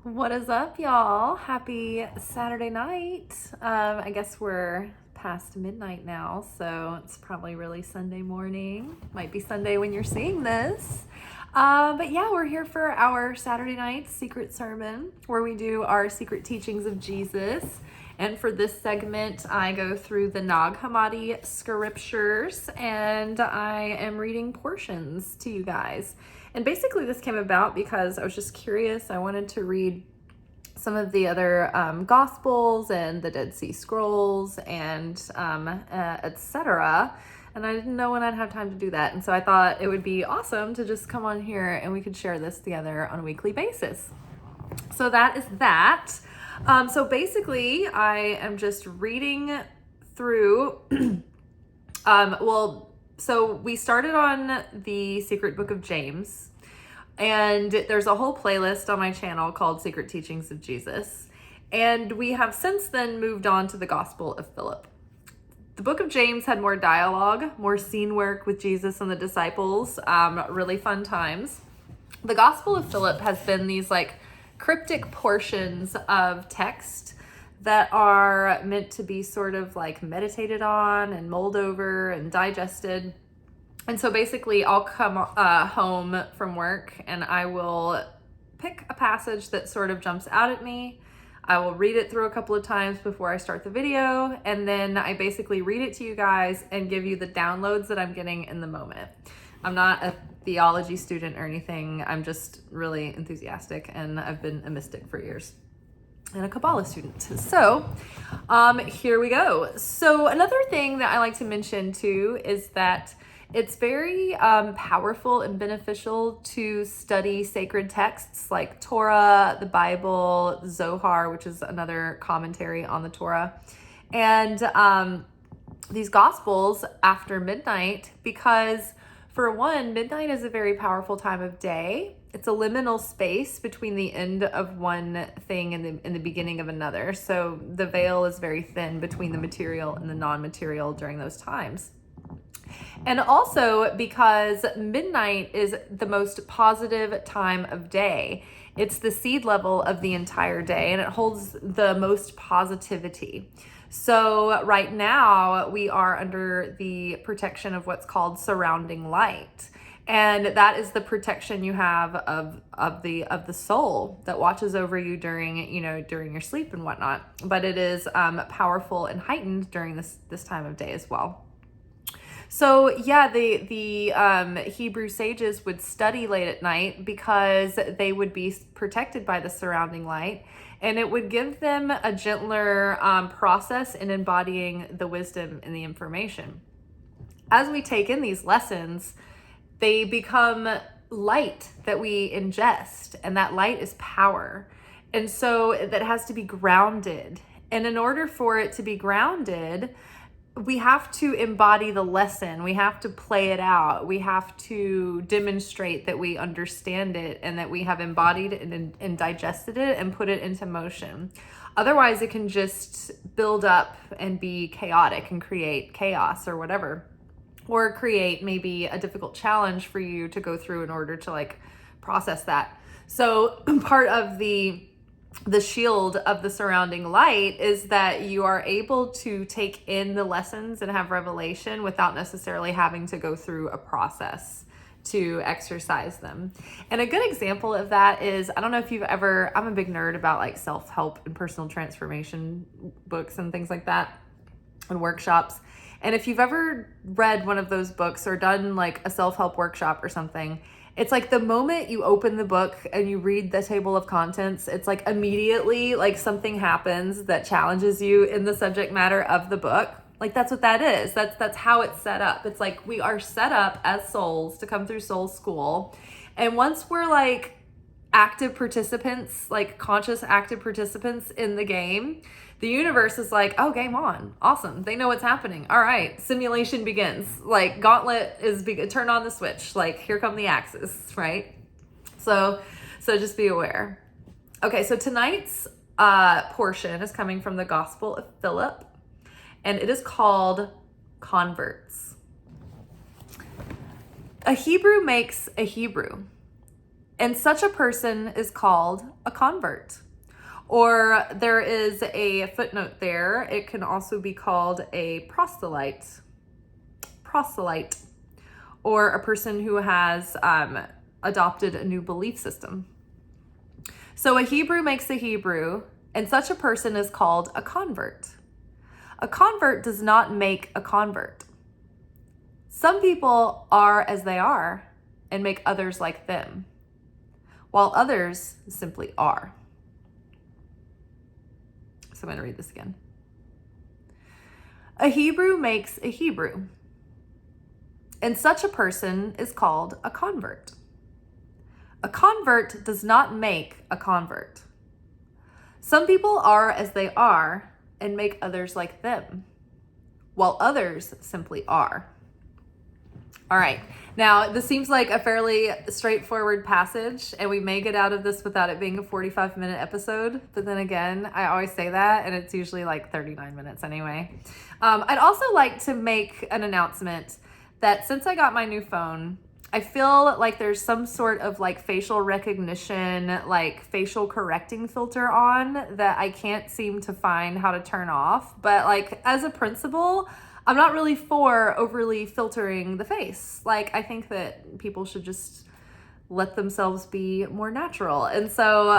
What is up, y'all? Happy Saturday night. I guess we're past midnight now, so it's probably really Sunday morning. Might be Sunday when you're seeing this. But yeah, we're here for our Saturday night secret sermon where we do our secret teachings of Jesus. And for this segment, I go through the Nag Hammadi scriptures and I am reading portions to you guys. And basically this came about because I was just curious. I wanted to read some of the other Gospels and the Dead Sea Scrolls and etc. And I didn't know when I'd have time to do that. And so I thought it would be awesome to just come on here and we could share this together on a weekly basis. So that is that. So basically, I am just reading through, so we started on the Secret Book of James, and there's a whole playlist on my channel called Secret Teachings of Jesus, and we have since then moved on to the Gospel of Philip. The Book of James had more dialogue, more scene work with Jesus and the disciples, really fun times. The Gospel of Philip has been these cryptic portions of text that are meant to be sort of meditated on and mulled over and digested. And so basically I'll come home from work and I will pick a passage that sort of jumps out at me. I will read it through a couple of times before I start the video, and then I basically read it to you guys and give you the downloads that I'm getting in the moment. I'm not a theology student or anything. I'm just really enthusiastic, and I've been a mystic for years and a Kabbalah student. So here we go. So another thing that I like to mention too is that it's very powerful and beneficial to study sacred texts like Torah, the Bible, Zohar, which is another commentary on the Torah, and these Gospels after midnight, because for one, midnight is a very powerful time of day. It's a liminal space between the end of one thing and the beginning of another. So the veil is very thin between the material and the non-material during those times. And also because midnight is the most positive time of day. It's the seed level of the entire day, and it holds the most positivity. So right now we are under the protection of what's called surrounding light. And that is the protection you have of the soul that watches over you during your sleep and whatnot. But it is powerful and heightened during this time of day as well. So yeah, the Hebrew sages would study late at night because they would be protected by the surrounding light, and it would give them a gentler process in embodying the wisdom and the information. As we take in these lessons, they become light that we ingest, and that light is power. And so that has to be grounded. And in order for it to be grounded, we have to embody the lesson. We have to play it out. We have to demonstrate that we understand it and that we have embodied it and digested it and put it into motion. Otherwise, it can just build up and be chaotic and create chaos or whatever, or create maybe a difficult challenge for you to go through in order to process that. So part of the shield of the surrounding light is that you are able to take in the lessons and have revelation without necessarily having to go through a process to exercise them. And a good example of that is, I don't know if you've ever, I'm a big nerd about self-help and personal transformation books and things like that and workshops. And if you've ever read one of those books or done a self-help workshop or something, it's the moment you open the book and you read the table of contents, it's immediately something happens that challenges you in the subject matter of the book. That's what that is. That's how it's set up. It's we are set up as souls to come through soul school. And once we're active participants, conscious active participants in the game, the universe is oh, game on. Awesome. They know what's happening. All right. Simulation begins. Gauntlet is turn on the switch. Here come the axes, right? So just be aware. Okay. So tonight's portion is coming from the Gospel of Philip, and it is called Converts. A Hebrew makes a Hebrew. and such a person is called a convert. Or there is a footnote there. It can also be called a proselyte. Proselyte. Or a person who has adopted a new belief system. So a Hebrew makes a Hebrew, and such a person is called a convert. A convert does not make a convert. Some people are as they are and make others like them, while others simply are. So I'm going to read this again. A Hebrew makes a Hebrew, and such a person is called a convert. A convert does not make a convert. Some people are as they are and make others like them, while others simply are. All right, now this seems like a fairly straightforward passage, and we may get out of this without it being a 45-minute episode, but then again, I always say that, and it's usually like 39 minutes anyway. I'd also like to make an announcement that since I got my new phone, I feel like there's some sort of like facial recognition, like facial correcting filter on that I can't seem to find how to turn off. But like as a principle, I'm not really for overly filtering the face. Like I think that people should just let themselves be more natural. And so,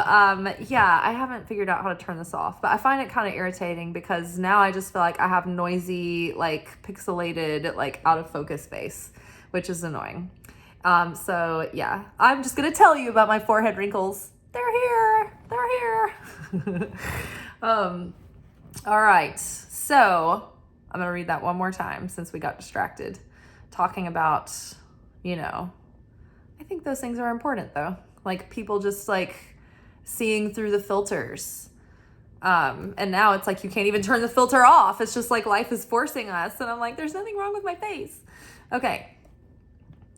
yeah, I haven't figured out how to turn this off, but I find it kind of irritating because now I just feel like I have noisy, like pixelated, like out of focus face, which is annoying. So yeah, I'm just going to tell you about my forehead wrinkles. They're here. All right. So I'm going to read that one more time since we got distracted talking about, I think those things are important though. Like people just like seeing through the filters. And now it's like, you can't even turn the filter off. It's just like life is forcing us. And I'm like, there's nothing wrong with my face. Okay.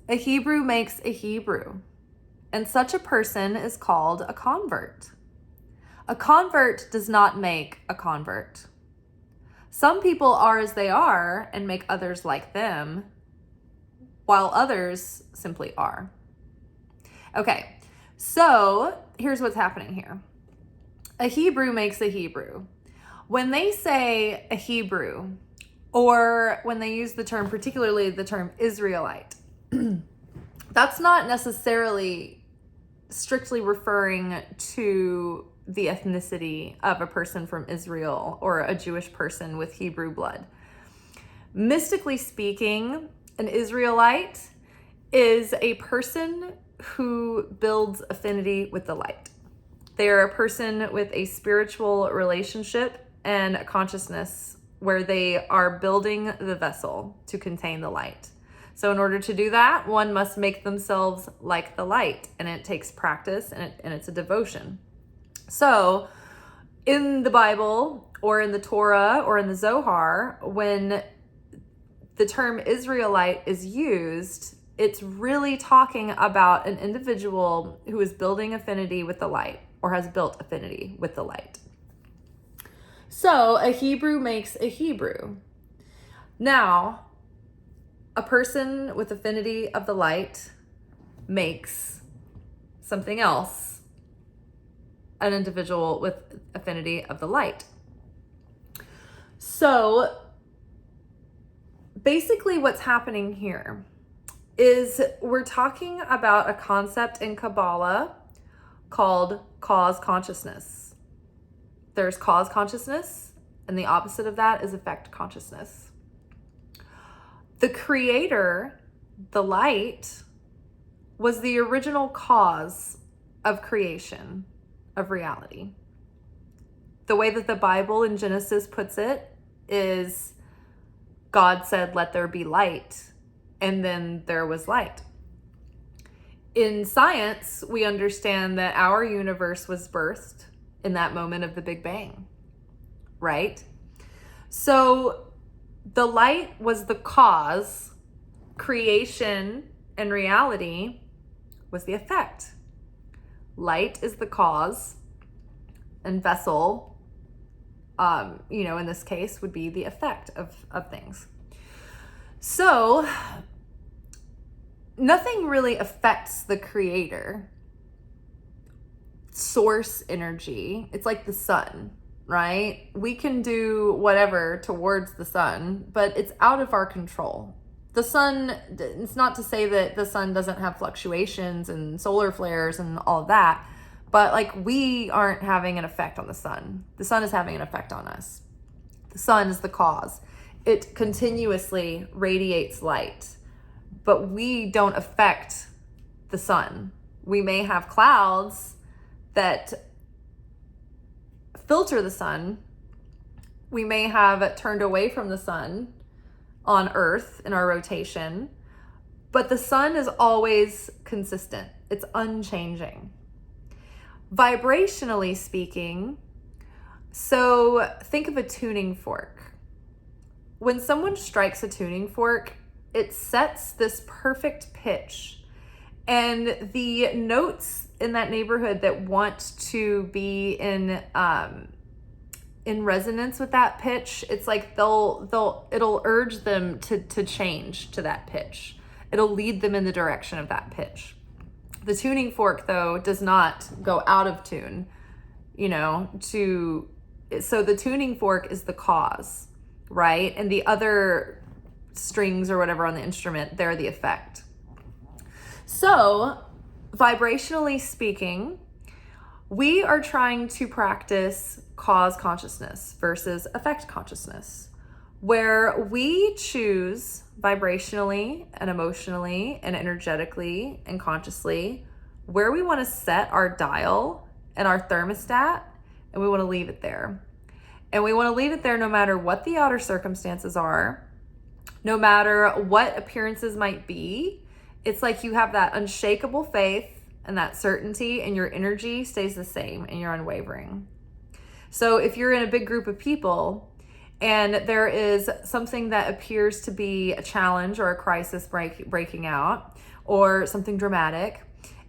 A Hebrew makes a Hebrew, and such a person is called a convert. A convert does not make a convert. Some people are as they are and make others like them, while others simply are. Okay, so here's what's happening here. A Hebrew makes a Hebrew. When they say a Hebrew, or when they use the term, particularly the term Israelite, that's not necessarily strictly referring to the ethnicity of a person from Israel or a Jewish person with Hebrew blood. Mystically speaking, an Israelite is a person who builds affinity with the light. They are a person with a spiritual relationship and a consciousness where they are building the vessel to contain the light. So in order to do that, one must make themselves like the light, and it takes practice and it's a devotion. So in the Bible or in the Torah or in the Zohar, when the term Israelite is used, it's really talking about an individual who is building affinity with the light or has built affinity with the light. So a Hebrew makes a Hebrew. Now, a person with affinity of the light makes something else, an individual with affinity of the light. So basically what's happening here is we're talking about a concept in Kabbalah called cause consciousness. There's cause consciousness, and the opposite of that is effect consciousness. The creator, the light, was the original cause of creation, of reality. The way that the Bible in Genesis puts it is God said, "Let there be light," and then there was light. In science, we understand that our universe was birthed in that moment of the Big Bang, right? So the light was the cause, creation and reality was the effect. Light is the cause, and vessel, in this case, would be the effect of things. So nothing really affects the creator. source energy. It's like the sun, right? We can do whatever towards the sun, but it's out of our control. The sun, it's not to say that the sun doesn't have fluctuations and solar flares and all of that, but like we aren't having an effect on the sun. The sun is having an effect on us. The sun is the cause. It continuously radiates light, but we don't affect the sun. We may have clouds that filter the sun. We may have turned away from the sun on Earth in our rotation, but the sun is always consistent. It's unchanging. Vibrationally speaking, so think of a tuning fork. When someone strikes a tuning fork, it sets this perfect pitch, and the notes in that neighborhood that want to be in resonance with that pitch, it's like it'll urge them to change to that pitch. It'll lead them in the direction of that pitch. The tuning fork, though, does not go out of tune, so the tuning fork is the cause, right? And the other strings or whatever on the instrument, they're the effect. So, vibrationally speaking, we are trying to practice cause consciousness versus effect consciousness, where we choose vibrationally and emotionally and energetically and consciously where we want to set our dial and our thermostat, and we want to leave it there. And we want to leave it there no matter what the outer circumstances are, no matter what appearances might be. It's like you have that unshakable faith and that certainty, and your energy stays the same and you're unwavering. So if you're in a big group of people and there is something that appears to be a challenge or a crisis breaking out or something dramatic,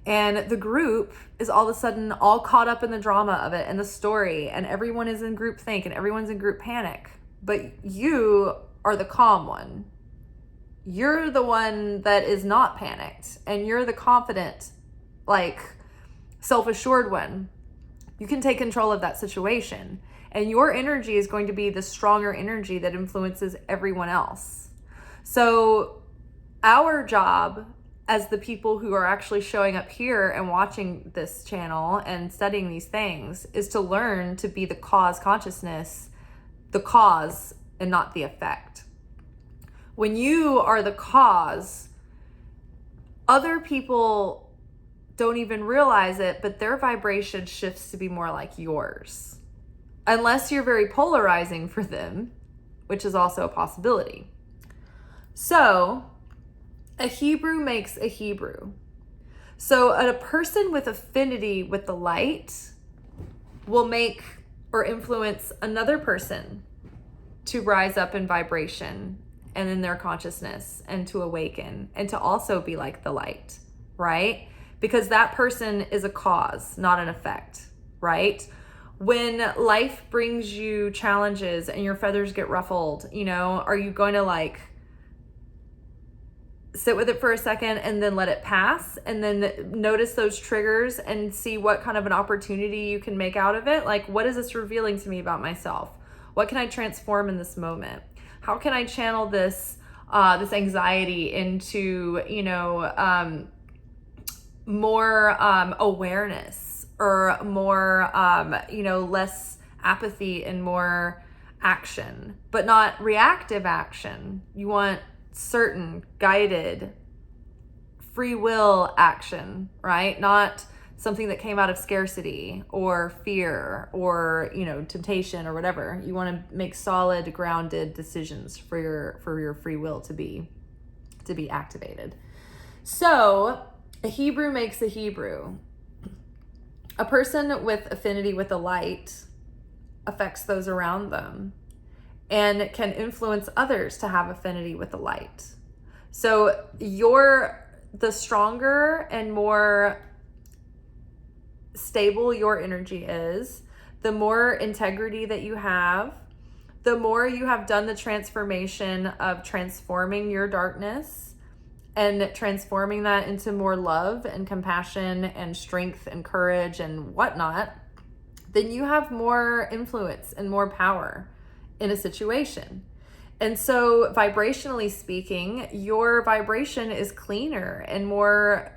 and the group is all of a sudden all caught up in the drama of it and the story, and everyone is in group think and everyone's in group panic, but you are the calm one. You're the one that is not panicked, and you're the confident, self-assured one. You can take control of that situation, and your energy is going to be the stronger energy that influences everyone else. So our job as the people who are actually showing up here and watching this channel and studying these things is to learn to be the cause consciousness, the cause and not the effect. When you are the cause, other people don't even realize it, but their vibration shifts to be more like yours. Unless you're very polarizing for them, which is also a possibility. So, a Hebrew makes a Hebrew. So, a person with affinity with the light will make or influence another person to rise up in vibration and in their consciousness and to awaken and to also be like the light, right? Because that person is a cause, not an effect, right? When life brings you challenges and your feathers get ruffled, are you going to sit with it for a second and then let it pass and then notice those triggers and see what kind of an opportunity you can make out of it? What is this revealing to me about myself? What can I transform in this moment? How can I channel this anxiety into, more awareness or more, less apathy and more action, but not reactive action. You want certain, guided, free will action, right? Not something that came out of scarcity or fear or, temptation or whatever. You want to make solid, grounded decisions for your free will to be activated. So, a Hebrew makes a Hebrew. A person with affinity with the light affects those around them and can influence others to have affinity with the light. So the stronger and more stable your energy is, the more integrity that you have, the more you have done the transformation of transforming your darkness and transforming that into more love and compassion and strength and courage and whatnot, then you have more influence and more power in a situation. And so vibrationally speaking, your vibration is cleaner and more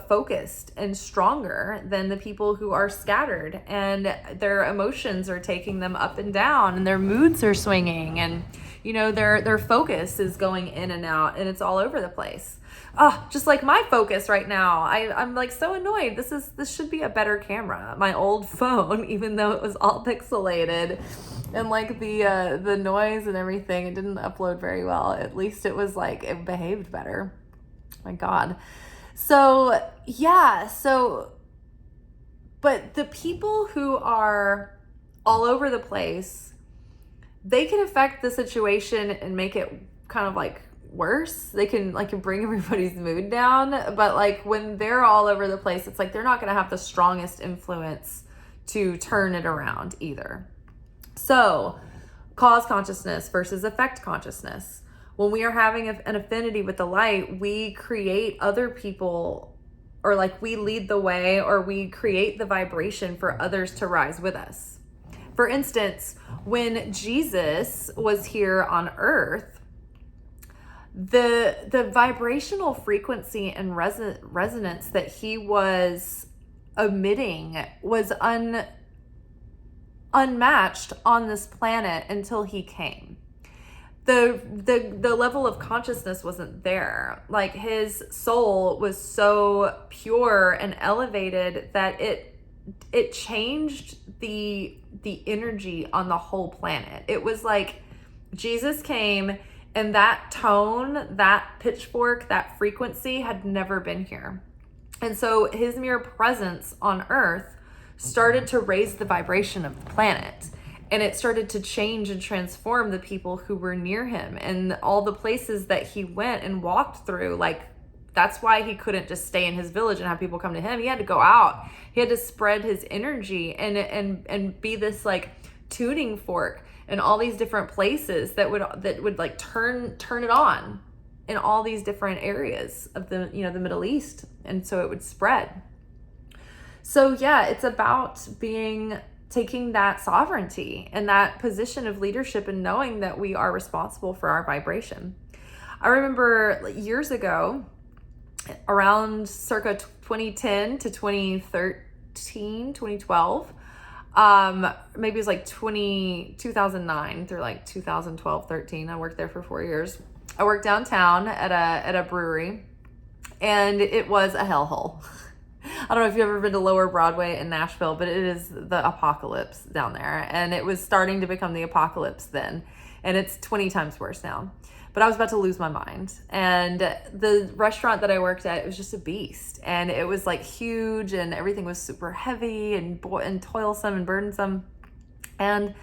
focused and stronger than the people who are scattered, and their emotions are taking them up and down, and their moods are swinging, and their focus is going in and out, and it's all over the place. Just like my focus right now. I'm like so annoyed. This should be a better camera. My old phone, even though it was all pixelated and like the noise and everything, it didn't upload very well. At least it was like, it behaved better. My God. So yeah, but the people who are all over the place, they can affect the situation and make it kind of like worse. They can bring everybody's mood down, but like when they're all over the place, it's like they're not going to have the strongest influence to turn it around either. So cause consciousness versus effect consciousness. When we are having an affinity with the light, we create other people, or like we lead the way, or we create the vibration for others to rise with us. For instance, when Jesus was here on earth, the vibrational frequency and resonance that he was emitting was unmatched on this planet until he came. The level of consciousness wasn't there. Like his soul was so pure and elevated that it changed the energy on the whole planet. It was like Jesus came, and that tone, that pitchfork, that frequency had never been here. And so his mere presence on earth started to raise the vibration of the planet, and it started to change and transform the people who were near him, and all the places that he went and walked through. Like, that's why he couldn't just stay in his village and have people come to him. He had to go out. He had to spread his energy and be this like tuning fork in all these different places that would like turn it on in all these different areas of the the Middle East, and so it would spread. So yeah, it's about taking that sovereignty and that position of leadership and knowing that we are responsible for our vibration. I remember years ago, around circa 2010 to 2013, 2012, maybe it was like 2009 through like 2012, 13. I worked there for 4 years. I worked downtown at a brewery, and it was a hellhole. I don't know if you've ever been to Lower Broadway in Nashville, but it is the apocalypse down there. And it was starting to become the apocalypse then. And it's 20 times worse now. But I was about to lose my mind. And the restaurant that I worked at, it was just a beast. And it was like huge, and everything was super heavy and toilsome and burdensome. And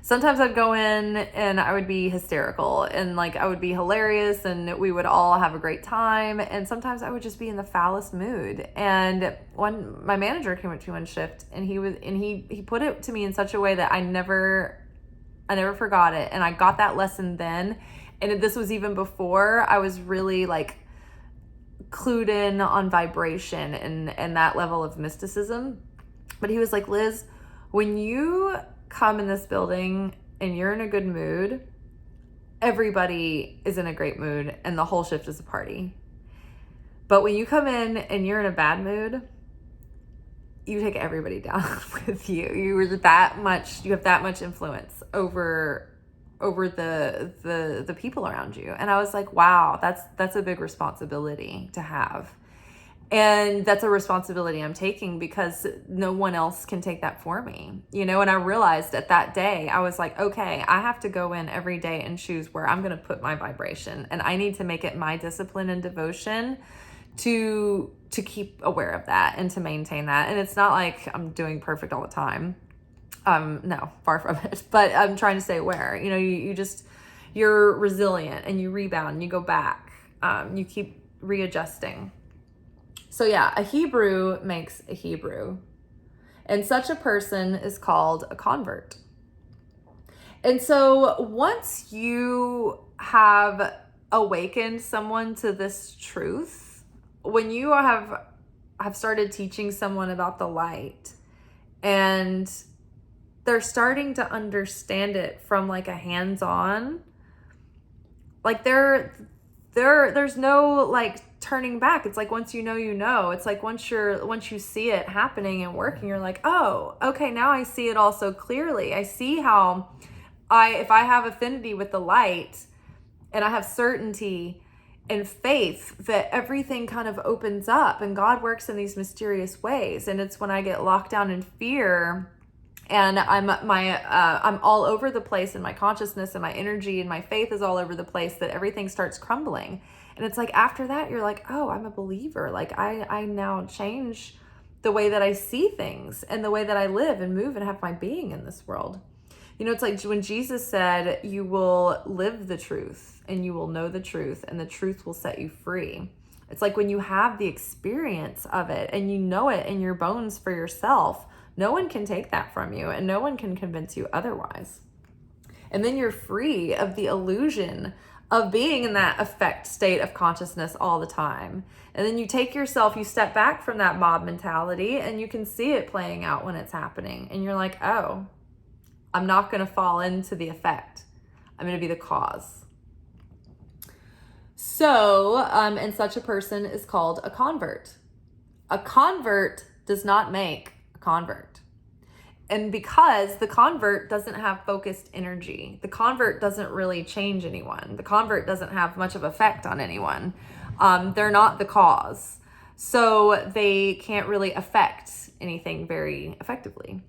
sometimes I'd go in and I would be hysterical, and like I would be hilarious, and we would all have a great time. And sometimes I would just be in the foulest mood. And my manager came up to me one shift, and he put it to me in such a way that I never forgot it. And I got that lesson then. And this was even before I was really like clued in on vibration and that level of mysticism. But he was like, Liz, when you come in this building and you're in a good mood, everybody is in a great mood, and the whole shift is a party. But when you come in and you're in a bad mood, you take everybody down with you. You have that much influence over the people around you. And I was like, wow, that's a big responsibility to have. And that's a responsibility I'm taking because no one else can take that for me, And I realized at that day, I was like, okay, I have to go in every day and choose where I'm going to put my vibration. And I need to make it my discipline and devotion to keep aware of that and to maintain that. And it's not like I'm doing perfect all the time. No, far from it, but I'm trying to stay aware. You're resilient, and you rebound, and you go back. You keep readjusting. So yeah, a Hebrew makes a Hebrew, and such a person is called a convert. And so once you have awakened someone to this truth, when you have started teaching someone about the light and they're starting to understand it from like a hands-on, like there's no like turning back. It's like once you know. It's like once you see it happening and working, you're like, oh, okay, now I see it all so clearly. I see how if I have affinity with the light and I have certainty and faith, that everything kind of opens up and God works in these mysterious ways. And it's when I get locked down in fear and I'm all over the place in my consciousness and my energy and my faith is all over the place, that everything starts crumbling. And it's like after that, you're like, oh, I'm a believer. Like I now change the way that I see things and the way that I live and move and have my being in this world. You know, it's like when Jesus said, you will live the truth and you will know the truth and the truth will set you free. It's like when you have the experience of it and you know it in your bones for yourself, no one can take that from you and no one can convince you otherwise. And then you're free of the illusion of being in that affect state of consciousness all the time. And then you take yourself, you step back from that mob mentality and you can see it playing out when it's happening. And you're like, oh, I'm not going to fall into the effect. I'm going to be the cause. So, and such a person is called a convert. A convert does not make a convert. And because the convert doesn't have focused energy, the convert doesn't really change anyone. The convert doesn't have much of effect on anyone. They're not the cause. So they can't really affect anything very effectively.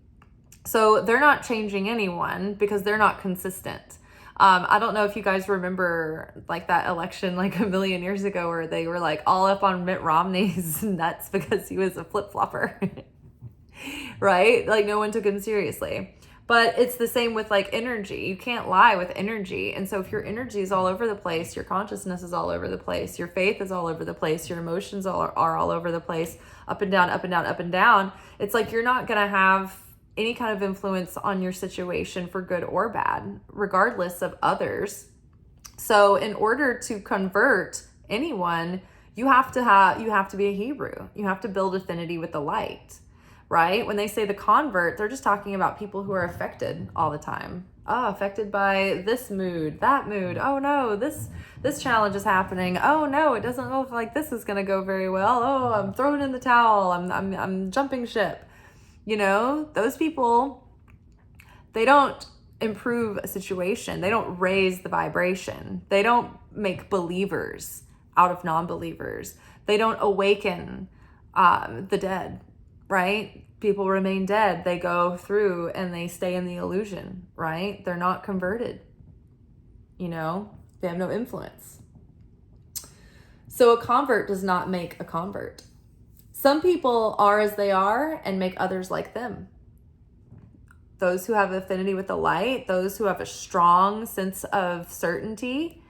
So they're not changing anyone because they're not consistent. I don't know if you guys remember like that election like a million years ago where they were like all up on Mitt Romney's nuts because he was a flip-flopper, right? Like no one took him seriously. But it's the same with like energy. You can't lie with energy. And so if your energy is all over the place, your consciousness is all over the place, your faith is all over the place, your emotions are all over the place, up and down, up and down, up and down. It's like you're not going to have any kind of influence on your situation for good or bad, regardless of others. So in order to convert anyone, you have to be a Hebrew. You have to build affinity with the light, right? When they say the convert, they're just talking about people who are affected all the time. Oh, affected by this mood, that mood. Oh no, this challenge is happening. Oh no, it doesn't look like this is going to go very well. Oh, I'm throwing in the towel. I'm jumping ship. You know, those people, they don't improve a situation. They don't raise the vibration. They don't make believers out of non-believers. They don't awaken the dead, right? People remain dead. They go through and they stay in the illusion, right? They're not converted. You know, they have no influence. So a convert does not make a convert. Some people are as they are and make others like them. Those who have affinity with the light, those who have a strong sense of certainty,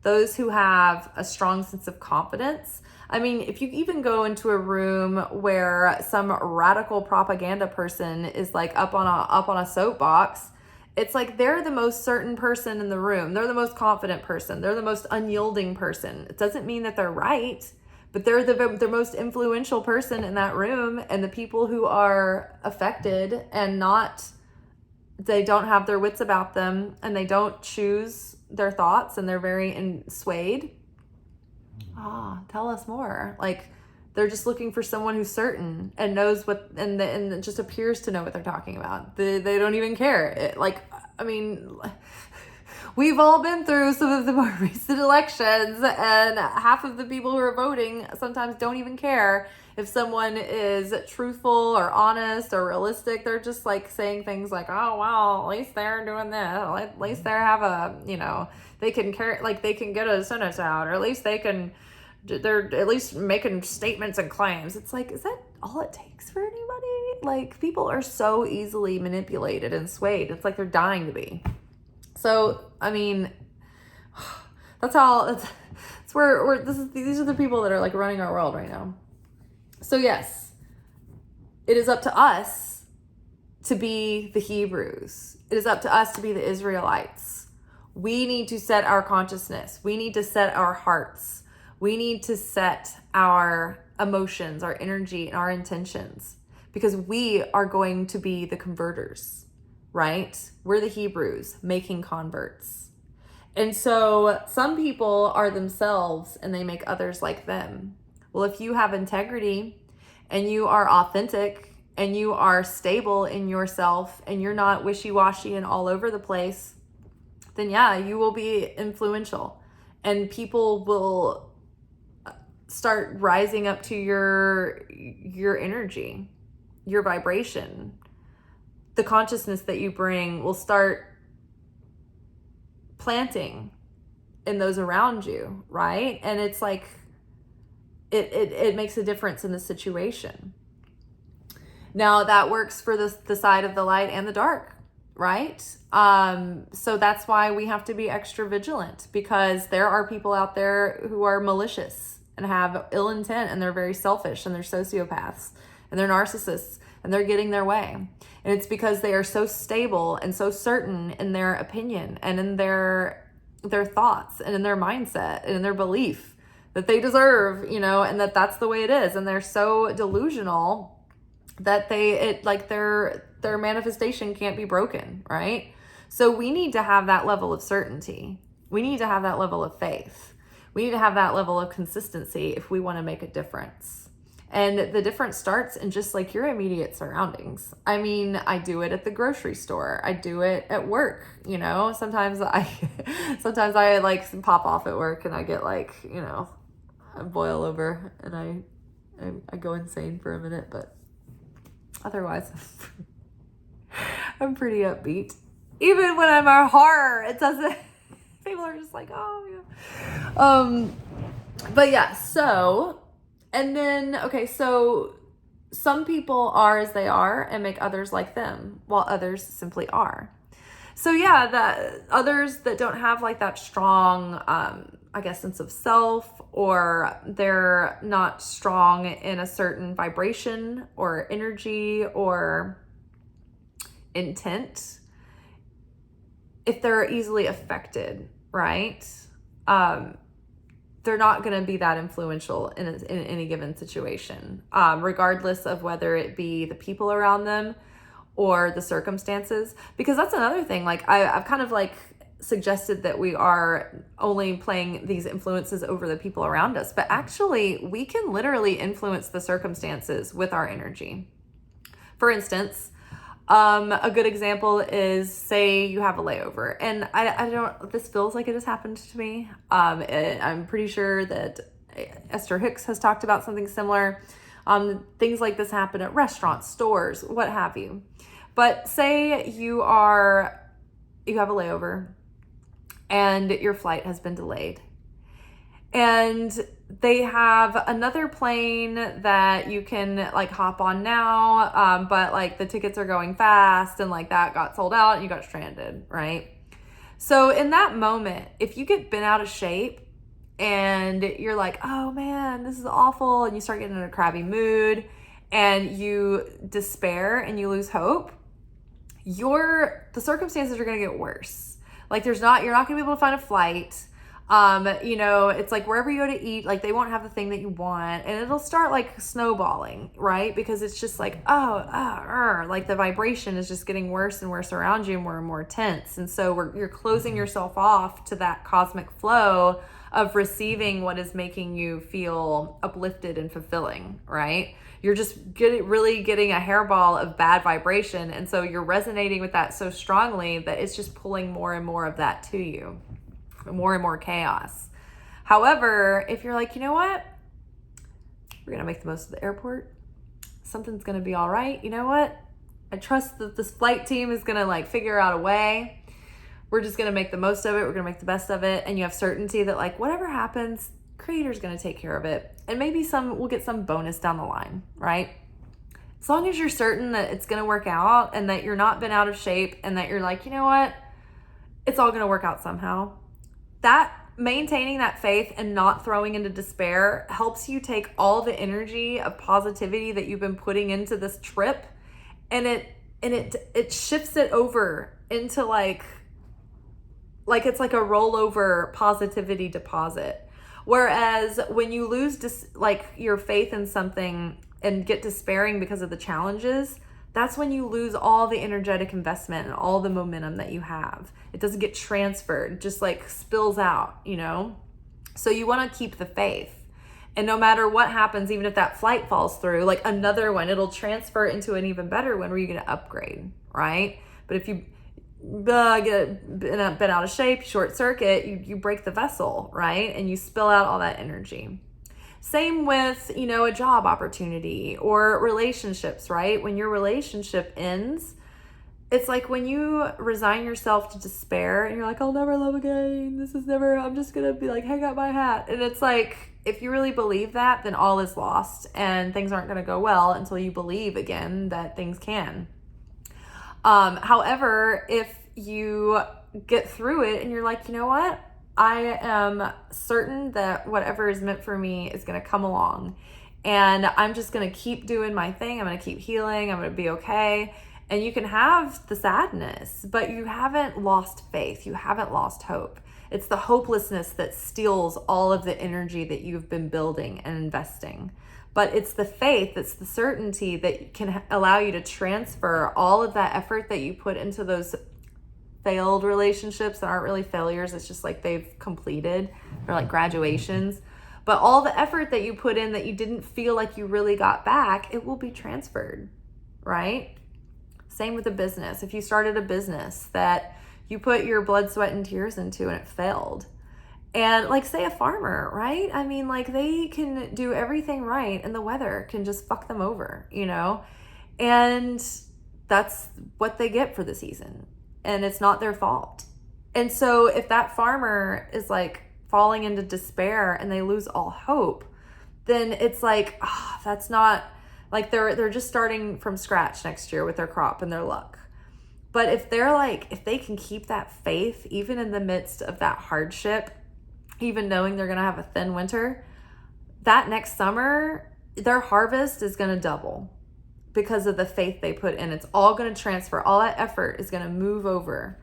those who have a strong sense of confidence. I mean, if you even go into a room where some radical propaganda person is like up on a soapbox, it's like they're the most certain person in the room. They're the most confident person. They're the most unyielding person. It doesn't mean that they're right. But they're the most influential person in that room, and the people who are affected and they don't have their wits about them and they don't choose their thoughts and they're very swayed. Tell us more. Like they're just looking for someone who's certain and knows what, and just appears to know what they're talking about. They don't even care. We've all been through some of the more recent elections, and half of the people who are voting sometimes don't even care if someone is truthful or honest or realistic. They're just like saying things like, oh, well, at least they're doing this. At least they have they can carry, like they can get a sentence out, or at least they're at least making statements and claims. It's like, is that all it takes for anybody? Like people are so easily manipulated and swayed. It's like they're dying to be. So, I mean, these are the people that are like running our world right now. So yes, it is up to us to be the Hebrews. It is up to us to be the Israelites. We need to set our consciousness. We need to set our hearts. We need to set our emotions, our energy, and our intentions, because we are going to be the converters, right? We're the Hebrews making converts. And so some people are themselves and they make others like them. Well, if you have integrity and you are authentic and you are stable in yourself and you're not wishy-washy and all over the place, then yeah, you will be influential and people will start rising up to your energy, your vibration. The consciousness that you bring will start planting in those around you, right? And it's like it makes a difference in the situation. Now that works for the side of the light and the dark, right? So that's why we have to be extra vigilant, because there are people out there who are malicious and have ill intent, and they're very selfish, and they're sociopaths, and they're narcissists, and they're getting their way. And it's because they are so stable and so certain in their opinion and in their thoughts and in their mindset and in their belief that they deserve, and that's the way it is. And they're so delusional that their manifestation can't be broken, right? So we need to have that level of certainty. We need to have that level of faith. We need to have that level of consistency if we want to make a difference. And the difference starts in just like your immediate surroundings. I mean, I do it at the grocery store. I do it at work. Sometimes I like pop off at work and I get like, I boil over and I go insane for a minute, but otherwise, I'm pretty upbeat. Even when I'm a horror, it doesn't. People are just like, oh yeah. But yeah. So, and then so some people are as they are and make others like them, while others simply are. So yeah, that others that don't have like that strong, sense of self, or they're not strong in a certain vibration or energy or intent, if they're easily affected, right? They're not going to be that influential in any given situation, regardless of whether it be the people around them or the circumstances. Because that's another thing. Like I've kind of like suggested that we are only playing these influences over the people around us, but actually we can literally influence the circumstances with our energy. For instance, a good example is, say you have a layover, and I don't, this feels like it has happened to me. I'm pretty sure that Esther Hicks has talked about something similar. Things like this happen at restaurants, stores, what have you. But say you have a layover and your flight has been delayed, and they have another plane that you can like hop on now, but like the tickets are going fast, and like that got sold out and you got stranded, right? So in that moment, if you get bent out of shape and you're like, oh man, this is awful, and you start getting in a crabby mood and you despair and you lose hope, the circumstances are going to get worse. Like you're not going to be able to find a flight. It's like wherever you go to eat, like they won't have the thing that you want, and it'll start like snowballing, right? Because it's just like, like the vibration is just getting worse and worse around you, and more tense. And so you're closing yourself off to that cosmic flow of receiving what is making you feel uplifted and fulfilling, right? You're just really getting a hairball of bad vibration. And so you're resonating with that so strongly that it's just pulling more and more of that to you. More and more chaos. However, if you're like, you know what? We're going to make the most of the airport. Something's going to be all right. You know what? I trust that this flight team is going to like figure out a way. We're just going to make the most of it. We're going to make the best of it. And you have certainty that like whatever happens, Creator's going to take care of it. And maybe we'll get some bonus down the line, right? As long as you're certain that it's going to work out and that you're not been out of shape and that you're like, you know what? It's all going to work out somehow. That maintaining that faith and not throwing into despair helps you take all the energy of positivity that you've been putting into this trip, and it shifts it over into like like it's like a rollover positivity deposit. Whereas when you lose like your faith in something and get despairing because of the challenges, that's when you lose all the energetic investment and all the momentum that you have. It doesn't get transferred, it just like spills out, you know? So you want to keep the faith. And no matter what happens, even if that flight falls through, like another one, it'll transfer into an even better one where you're going to upgrade, right? But if you get been out of shape, short circuit, you break the vessel, right? And you spill out all that energy. Same with, you know, a job opportunity or relationships, right? When your relationship ends, it's like when you resign yourself to despair and you're like, I'll never love again. This is never, I'm just going to be like, hang up my hat. And it's like, if you really believe that, then all is lost and things aren't going to go well until you believe again that things can. However, if you get through it and you're like, you know what? I am certain that whatever is meant for me is going to come along, and I'm just going to keep doing my thing. I'm going to keep healing. I'm going to be okay. And you can have the sadness, but you haven't lost faith. You haven't lost hope. It's the hopelessness that steals all of the energy that you've been building and investing. But it's the faith, it's the certainty that can allow you to transfer all of that effort that you put into those failed relationships that aren't really failures. It's just like they've completed. They're like graduations. But all the effort that you put in that you didn't feel like you really got back, it will be transferred, right? Same with a business. If you started a business that you put your blood, sweat, and tears into and it failed, and like say a farmer, right? I mean, like they can do everything right and the weather can just fuck them over, you know? And that's what they get for the season. And it's not their fault. And so if that farmer is like falling into despair and they lose all hope, then it's like, that's not like they're just starting from scratch next year with their crop and their luck. But if they're like, if they can keep that faith, even in the midst of that hardship, even knowing they're going to have a thin winter, that next summer, their harvest is going to double because of the faith they put in. It's all going to transfer. All that effort is going to move over.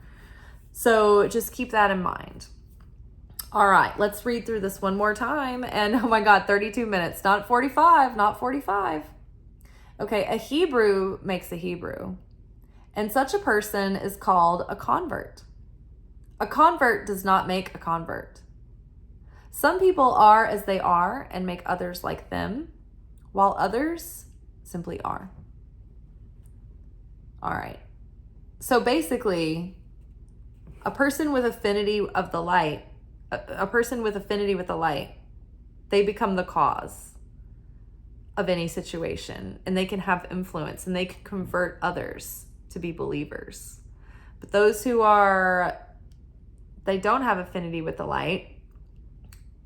So just keep that in mind. All right, let's read through this one more time. And oh my God, 32 minutes, not 45, not 45. Okay, a Hebrew makes a Hebrew, and such a person is called a convert. A convert does not make a convert. Some people are as they are and make others like them, while others simply are. All right. So basically, a person with affinity of the light, a person with affinity with the light, they become the cause of any situation, and they can have influence and they can convert others to be believers. But those who they don't have affinity with the light,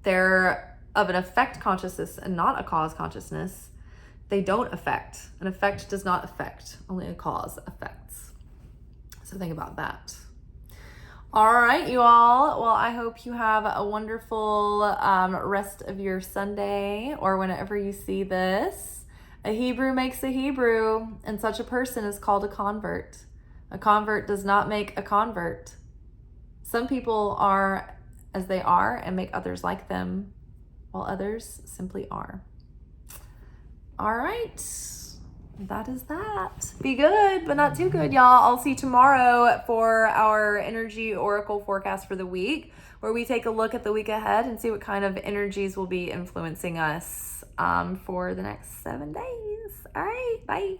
they're of an effect consciousness and not a cause consciousness. They don't affect. An effect does not affect. Only a cause affects. So think about that. All right, you all. Well, I hope you have a wonderful rest of your Sunday or whenever you see this. A Hebrew makes a Hebrew, and such a person is called a convert. A convert does not make a convert. Some people are as they are and make others like them, while others simply are. All right, that is that. Be good, but not too good, y'all. I'll see you tomorrow for our energy oracle forecast for the week, where we take a look at the week ahead and see what kind of energies will be influencing us for the next 7 days. All right, bye.